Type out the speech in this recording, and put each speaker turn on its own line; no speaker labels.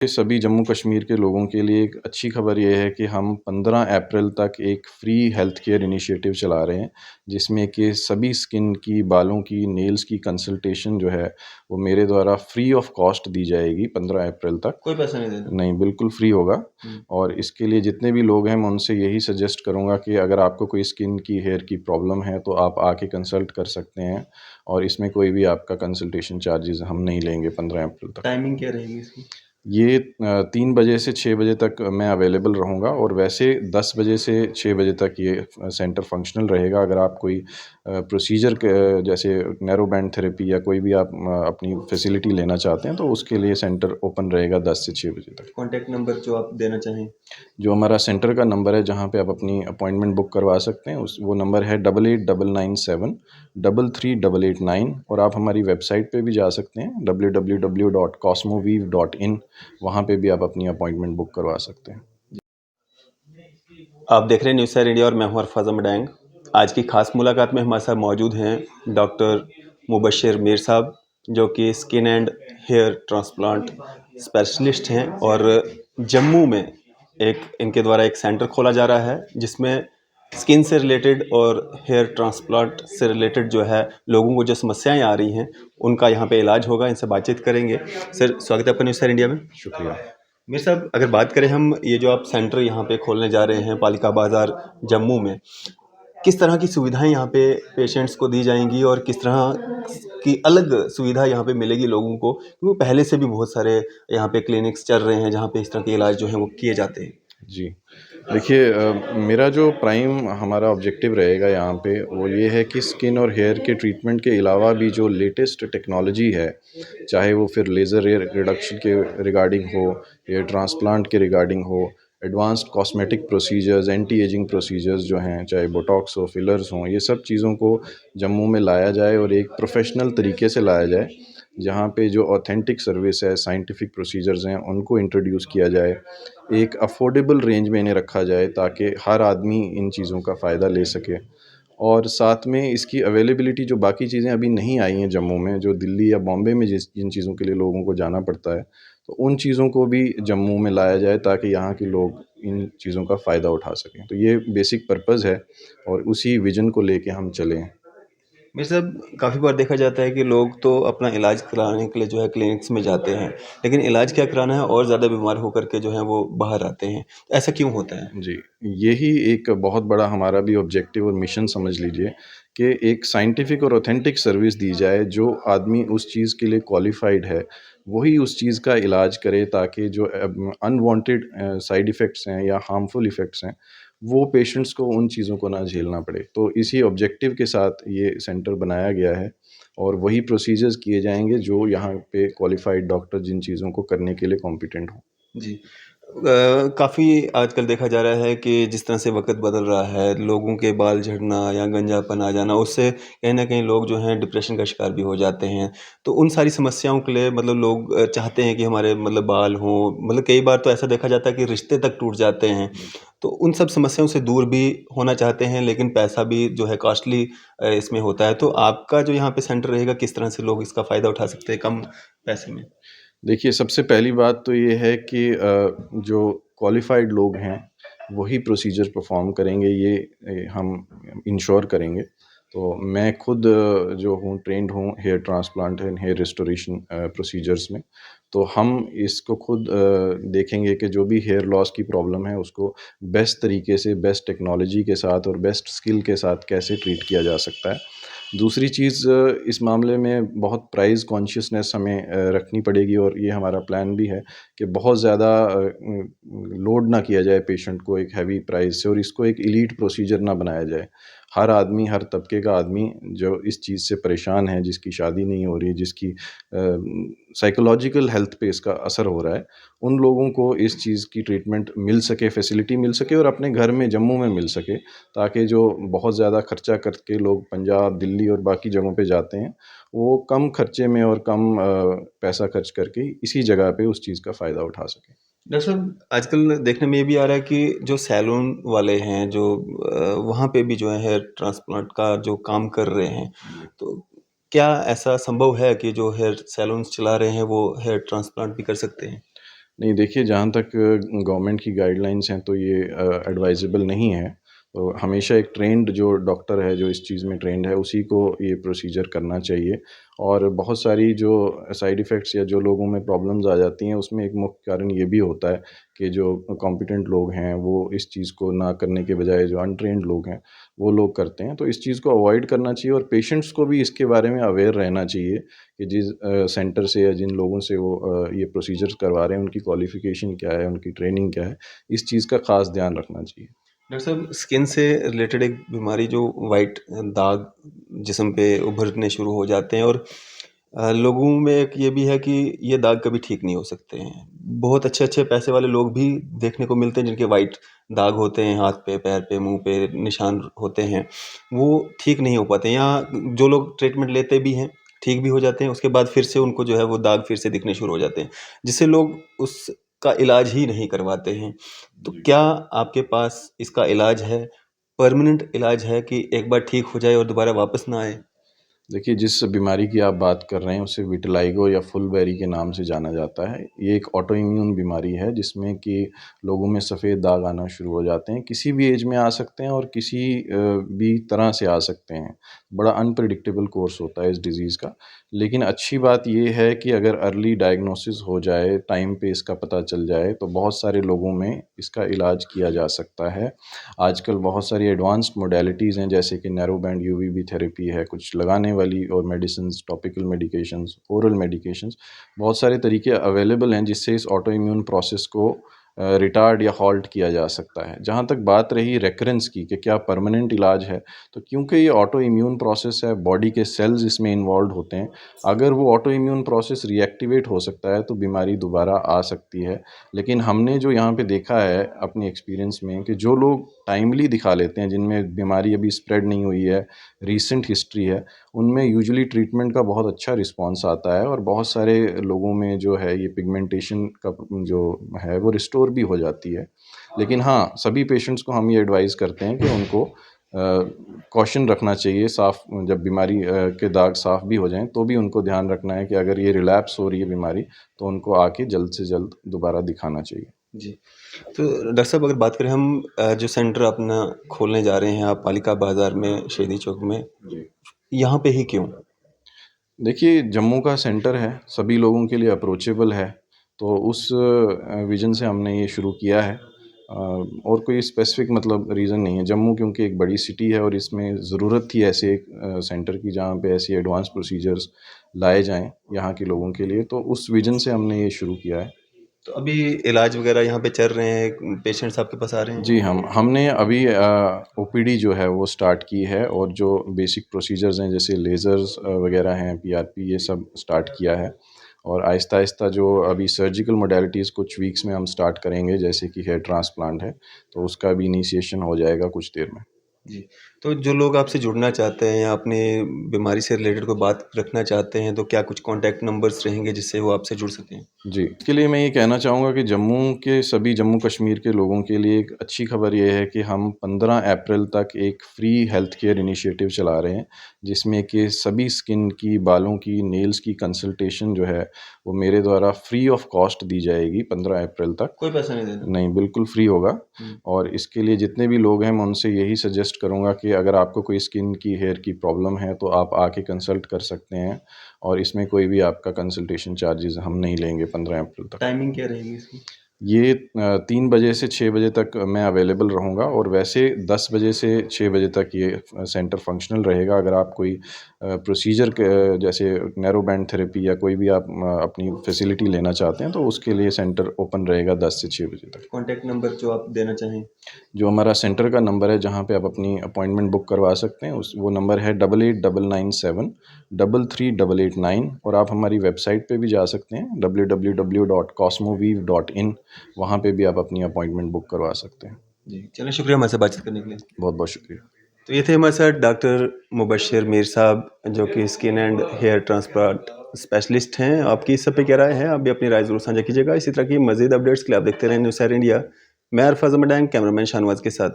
ये सभी जम्मू कश्मीर के लोगों के लिए एक अच्छी खबर ये है कि हम 15 अप्रैल तक एक फ्री हेल्थ केयर इनिशिएटिव चला रहे हैं, जिसमें कि सभी स्किन की, बालों की, नेल्स की कंसल्टेशन जो है, वो मेरे द्वारा फ्री ऑफ कॉस्ट दी जाएगी 15 अप्रैल तक।
कोई पैसा नहीं देना।
नहीं, बिल्कुल फ्री होगा।
हुँ।
और इसके लिए जितने भी लोग हैं, मैं उनसे यही सजेस्ट करूँगा कि अगर आपको कोई स्किन की, हेयर की प्रॉब्लम है, तो आप आके कंसल्ट कर सकते हैं और इसमें कोई भी आपका कंसल्टेशन चार्जेज़ हम नहीं लेंगे 15 अप्रैल तक।
टाइमिंग क्या रहेगी इसकी?
ये 3 बजे से 6 बजे तक मैं अवेलेबल रहूँगा और वैसे 10 बजे से 6 बजे तक ये सेंटर फंक्शनल रहेगा। अगर आप कोई प्रोसीजर के जैसे नैरो बैंड थेरेपी या कोई भी आप अपनी फैसिलिटी लेना चाहते हैं, तो उसके लिए सेंटर ओपन रहेगा 10 से 6 बजे तक।
कॉन्टैक्ट नंबर जो आप देना चाहें?
जो हमारा सेंटर का नंबर है, जहाँ पे आप अपनी अपॉइंटमेंट बुक करवा सकते हैं, उस वो नंबर है 8899 733 889 और आप हमारी वेबसाइट पे भी जा सकते हैं www.cosmoweave.in। वहाँ पे भी आप अपनी अपॉइंटमेंट बुक करवा सकते हैं।
आप देख रहे हैं न्यूज़ सैर इंडिया और मैं हूं अरफाज मडैंग। आज की खास मुलाकात में हमारे साथ मौजूद हैं डॉक्टर मुबशिर मीर साहब, जो कि skin and hair transplant specialist हैं और जम्मू में एक इनके द्वारा एक सेंटर खोला जा रहा है, जिसमें स्किन से रिलेटेड और हेयर ट्रांसप्लांट से रिलेटेड जो है लोगों को जो समस्याएं आ रही हैं, उनका यहाँ पे इलाज होगा। इनसे बातचीत करेंगे। सर, स्वागत है आपका न्यूज़ सैर इंडिया में।
शुक्रिया।
मीर साहब, अगर बात करें हम, ये जो आप सेंटर यहाँ पे खोलने जा रहे हैं पालिका बाज़ार जम्मू में, किस तरह की सुविधाएं यहाँ पे पेशेंट्स को दी जाएंगी और किस तरह की अलग सुविधा यहाँ पे मिलेगी लोगों को, क्योंकि पहले से भी बहुत सारे यहाँ पे क्लिनिक्स चल रहे हैं जहाँ पे इस तरह के इलाज जो है वो किए जाते हैं।
जी। देखिए, मेरा जो प्राइम हमारा ऑब्जेक्टिव रहेगा यहाँ पे, वो ये है कि स्किन और हेयर के ट्रीटमेंट के अलावा भी जो लेटेस्ट टेक्नोलॉजी है, चाहे वो फिर लेज़र हेयर रिडक्शन के रिगार्डिंग हो, हेयर ट्रांसप्लांट के रिगार्डिंग हो, advanced cosmetic procedures, anti ageing procedures जो हैं, चाहे बोटॉक्स हो, फिलर्स हों, ये सब चीज़ों को जम्मू में लाया जाए और एक प्रोफ़ेशनल तरीके से लाया जाए, जहाँ पे जो ऑथेंटिक सर्विस है, साइंटिफिक प्रोसीजर्स हैं, उनको इंट्रोड्यूस किया जाए। एक अफ़ोर्डेबल रेंज में इन्हें रखा जाए ताकि हर आदमी इन चीज़ों का फ़ायदा ले सके। और साथ में इसकी अवेलेबिलिटी, जो बाकी चीज़ें अभी नहीं आई हैं जम्मू में, जो दिल्ली या बॉम्बे में जिन चीज़ों के लिए लोगों को जाना पड़ता है, तो उन चीज़ों को भी जम्मू में लाया जाए ताकि यहाँ के लोग इन चीज़ों का फ़ायदा उठा सकें। तो ये बेसिक पर्पज़ है और उसी विज़न को लेके हम चले हैं।
मेरे साहब, काफ़ी बार देखा जाता है कि लोग तो अपना इलाज कराने के लिए जो है क्लिनिक्स में जाते हैं, लेकिन इलाज क्या कराना है और ज़्यादा बीमार होकर के जो है वो बाहर आते हैं। ऐसा क्यों होता है?
जी, यही एक बहुत बड़ा हमारा भी ऑब्जेक्टिव और मिशन समझ लीजिए कि एक साइंटिफिक और ऑथेंटिक सर्विस दी जाए, जो आदमी उस चीज़ के लिए क्वालिफ़ाइड है, वही उस चीज़ का इलाज करे ताकि जो अनवांटेड साइड इफ़ेक्ट्स हैं या हार्मफुल इफ़ेक्ट्स हैं, वो पेशेंट्स को उन चीज़ों को ना झेलना पड़े। तो इसी ऑब्जेक्टिव के साथ ये सेंटर बनाया गया है और वही प्रोसीजर्स किए जाएँगे जो यहाँ पे क्वालिफ़ाइड डॉक्टर जिन चीज़ों को करने के लिए कॉम्पिटेंट हों।
जी। काफ़ी आजकल देखा जा रहा है कि जिस तरह से वक़्त बदल रहा है, लोगों के बाल झड़ना या गंजापन आ जाना, उससे कहीं न कहीं लोग जो हैं डिप्रेशन का शिकार भी हो जाते हैं। तो उन सारी समस्याओं के लिए मतलब लोग चाहते हैं कि हमारे मतलब बाल हों, मतलब कई बार तो ऐसा देखा जाता है कि रिश्ते तक टूट जाते हैं। तो उन सब समस्याओं से दूर भी होना चाहते हैं, लेकिन पैसा भी जो है कॉस्टली इसमें होता है। तो आपका जो यहाँ पे सेंटर रहेगा, किस तरह से लोग इसका फ़ायदा उठा सकते हैं कम पैसे में?
देखिए, सबसे पहली बात तो ये है कि जो क्वालिफ़ाइड लोग हैं, वही प्रोसीजर परफ़ॉर्म करेंगे, ये हम इंश्योर करेंगे। तो मैं खुद जो हूँ ट्रेंड हूँ hair transplant and hair restoration procedures में। तो हम इसको खुद देखेंगे कि जो भी हेयर लॉस की प्रॉब्लम है, उसको बेस्ट तरीके से, बेस्ट टेक्नोलॉजी के साथ और बेस्ट स्किल के साथ कैसे ट्रीट किया जा सकता है। दूसरी चीज़, इस मामले में बहुत प्राइस कॉन्शियसनेस हमें रखनी पड़ेगी और ये हमारा प्लान भी है कि बहुत ज़्यादा लोड ना किया जाए पेशेंट को एक हैवी प्राइस से और इसको एक एलीट प्रोसीजर ना बनाया जाए। हर आदमी, हर तबके का आदमी जो इस चीज़ से परेशान है, जिसकी शादी नहीं हो रही, जिसकी साइकोलॉजिकल हेल्थ पे इसका असर हो रहा है, उन लोगों को इस चीज़ की ट्रीटमेंट मिल सके, फैसिलिटी मिल सके और अपने घर में जम्मू में मिल सके, ताकि जो बहुत ज़्यादा खर्चा करके लोग पंजाब, दिल्ली और बाकी जगहों पे जाते हैं, वो कम खर्चे में और कम पैसा खर्च करके इसी जगह पे उस चीज़ का फ़ायदा उठा सकें।
डॉक्टर साहब, आजकल देखने में ये भी आ रहा है कि जो सैलून वाले हैं, जो वहाँ पे भी जो है हेयर ट्रांसप्लांट का जो काम कर रहे हैं, तो क्या ऐसा संभव है कि जो हेयर सैलून्स चला रहे हैं, वो हेयर ट्रांसप्लांट भी कर सकते हैं?
नहीं देखिए, जहाँ तक गवर्नमेंट की गाइडलाइंस हैं तो ये एडवाइजेबल नहीं है। तो हमेशा एक ट्रेन्ड जो डॉक्टर है, जो इस चीज़ में ट्रेन्ड है, उसी को ये प्रोसीजर करना चाहिए। और बहुत सारी जो साइड इफ़ेक्ट्स या जो लोगों में प्रॉब्लम्स आ जाती हैं, उसमें एक मुख्य कारण ये भी होता है कि जो कॉम्पिटेंट लोग हैं, वो इस चीज़ को ना करने के बजाय जो अनट्रेन्ड लोग हैं, वो लोग करते हैं। तो इस चीज़ को अवॉइड करना चाहिए और पेशेंट्स को भी इसके बारे में अवेयर रहना चाहिए कि जिस सेंटर से या जिन लोगों से वो ये प्रोसीजर्स करवा रहे हैं, उनकी क्वालिफ़िकेशन क्या है, उनकी ट्रेनिंग क्या है, इस चीज़ का ख़ास ध्यान रखना चाहिए।
डॉक्टर साहब, स्किन से रिलेटेड एक बीमारी जो वाइट दाग जिस्म पे उभरने शुरू हो जाते हैं, और लोगों में एक ये भी है कि ये दाग कभी ठीक नहीं हो सकते हैं। बहुत अच्छे-अच्छे पैसे वाले लोग भी देखने को मिलते हैं जिनके वाइट दाग होते हैं, हाथ पे, पैर पे, मुँह पे निशान होते हैं। वो ठीक नहीं हो पाते, या जो लोग ट्रीटमेंट लेते भी हैं, ठीक भी हो जाते हैं, उसके बाद फिर से उनको जो है वो दाग फिर से दिखने शुरू हो जाते हैं, जिससे लोग उसका इलाज ही नहीं करवाते हैं। तो
जी।
क्या आपके पास इसका इलाज है, परमानेंट इलाज है कि एक बार ठीक हो जाए और दोबारा वापस ना आए?
देखिए, जिस बीमारी की आप बात कर रहे हैं, उसे विटिलिगो या फुलबेरी के नाम से जाना जाता है। ये एक ऑटो इम्यून बीमारी है, जिसमें कि लोगों में सफ़ेद दाग आना शुरू हो जाते हैं। किसी भी ऐज में आ सकते हैं और किसी भी तरह से आ सकते हैं। बड़ा अनप्रेडिक्टेबल कोर्स होता है इस डिज़ीज़ का। लेकिन अच्छी बात ये है कि अगर अर्ली डायग्नोसिस हो जाए, टाइम पे इसका पता चल जाए, तो बहुत सारे लोगों में इसका इलाज किया जा सकता है। आजकल बहुत सारी एडवांस्ड मोडेलिटीज़ हैं, जैसे कि नैरो बैंड यूवीबी थेरेपी है, कुछ लगाने वाली और medicines, topical medications, oral medications, बहुत सारे तरीके अवेलेबल हैं जिससे इस ऑटो इम्यून प्रोसेस को रिटार्ड या हॉल्ट किया जा सकता है। जहाँ तक बात रही रिकरेंस की कि क्या परमानेंट इलाज है, तो क्योंकि ये ऑटो इम्यून प्रोसेस है, बॉडी के सेल्स इसमें इन्वॉल्व्ड होते हैं। अगर वो ऑटो इम्यून प्रोसेस रीएक्टिवेट हो सकता है, तो बीमारी दोबारा आ सकती है। लेकिन हमने जो यहाँ पे देखा है अपने एक्सपीरियंस में कि जो लोग टाइमली दिखा लेते हैं, जिनमें बीमारी अभी स्प्रेड नहीं हुई है, रीसेंट हिस्ट्री है, उनमें यूजुअली ट्रीटमेंट का बहुत अच्छा रिस्पॉन्स आता है और बहुत सारे लोगों में जो है ये पिगमेंटेशन का जो है वो रिस्टोर भी हो जाती है। लेकिन हाँ, सभी पेशेंट्स को हम ये एडवाइस करते हैं कि उनको कॉशन रखना चाहिए। साफ़ जब बीमारी के दाग साफ़ भी हो जाएँ, तो भी उनको ध्यान रखना है कि अगर ये रिलैप्स हो रही है बीमारी, तो उनको आके जल्द से जल्द दोबारा दिखाना चाहिए।
जी। तो डॉक्टर साहब, अगर बात करें हम जो सेंटर अपना खोलने जा रहे हैं आप पालिका बाज़ार में, शहीदी चौक में,
जी।
यहाँ पे ही क्यों?
देखिए, जम्मू का सेंटर है, सभी लोगों के लिए अप्रोचेबल है, तो उस विज़न से हमने ये शुरू किया है। और कोई स्पेसिफ़िक मतलब रीज़न नहीं है। जम्मू क्योंकि एक बड़ी सिटी है और इसमें ज़रूरत थी ऐसे एक सेंटर की जहाँ पे ऐसी एडवांस प्रोसीजर्स लाए जाएँ यहाँ के लोगों के लिए, तो उस विज़न से हमने ये शुरू किया है।
तो अभी इलाज वगैरह यहाँ पे चल रहे हैं, पेशेंट्स आपके पास आ रहे हैं?
जी, हमने अभी ओपीडी जो है वो स्टार्ट की है और जो बेसिक प्रोसीजर्स हैं जैसे लेज़र्स वगैरह हैं, पीआरपी, ये सब स्टार्ट किया है। और आहिस्ता-आहिस्ता जो अभी सर्जिकल मोडेलिटीज़ कुछ वीक्स में हम स्टार्ट करेंगे, जैसे कि हेयर ट्रांसप्लांट है, तो उसका भी इनिशिएशन हो जाएगा कुछ देर में।
जी। तो जो लोग आपसे जुड़ना चाहते हैं या अपनी बीमारी से रिलेटेड कोई बात रखना चाहते हैं, तो क्या कुछ कॉन्टैक्ट नंबर्स रहेंगे जिससे वो आपसे जुड़ सकें?
जी, इसके लिए मैं ये कहना चाहूँगा कि सभी जम्मू कश्मीर के लोगों के लिए एक अच्छी खबर ये है कि हम 15 अप्रैल तक एक फ्री हेल्थ केयर इनिशिएटिव चला रहे हैं, जिसमें कि सभी स्किन की, बालों की, नेल्स की कंसल्टेशन जो है, वो मेरे द्वारा फ्री ऑफ कॉस्ट दी जाएगी 15 अप्रैल तक।
कोई पैसा नहीं देना?
नहीं, बिल्कुल फ्री होगा।
हुँ।
और इसके लिए जितने भी लोग हैं, मैं उनसे यही सजेस्ट करूँगा कि अगर आपको कोई स्किन की, हेयर की प्रॉब्लम है, तो आप आके कंसल्ट कर सकते हैं और इसमें कोई भी आपका कंसल्टेशन चार्जेज़ हम नहीं लेंगे 15 अप्रैल तक।
टाइमिंग क्या रहेगी इसकी?
ये 3 बजे से 6 बजे तक मैं अवेलेबल रहूँगा और वैसे 10 बजे से 6 बजे तक ये सेंटर फंक्शनल रहेगा। अगर आप कोई प्रोसीजर जैसे नैरो बैंड थेरेपी या कोई भी आप अपनी फैसिलिटी लेना चाहते हैं, तो उसके लिए सेंटर ओपन रहेगा 10 से 6 बजे तक।
कॉन्टैक्ट नंबर जो आप देना चाहें?
जो हमारा सेंटर का नंबर है, जहाँ पे आप अपनी अपॉइंटमेंट बुक करवा सकते हैं, वो नंबर है 8899 33889। और आप हमारी वेबसाइट पे भी जा सकते हैं www.cosmovive.in, वहाँ पे भी आप अपनी अपॉइंटमेंट बुक करवा सकते हैं।
जी, चलिए, शुक्रिया हमारे साथ बातचीत करने के लिए।
बहुत-बहुत शुक्रिया।
तो ये थे हमारे साथ डॉक्टर मुबश्शिर मीर साहब, जो कि skin and hair transplant specialist हैं। आपकी इस सब पे क्या राय है? आप भी अपनी राय ज़रूर साझा कीजिएगा। इसी तरह की मज़ीद अपडेट्स के लिए आप देखते रहें न्यूज़ सैर इंडिया। मैं अरफाज़ अहमद, कैमरामैन शाहनवाज़ के साथ।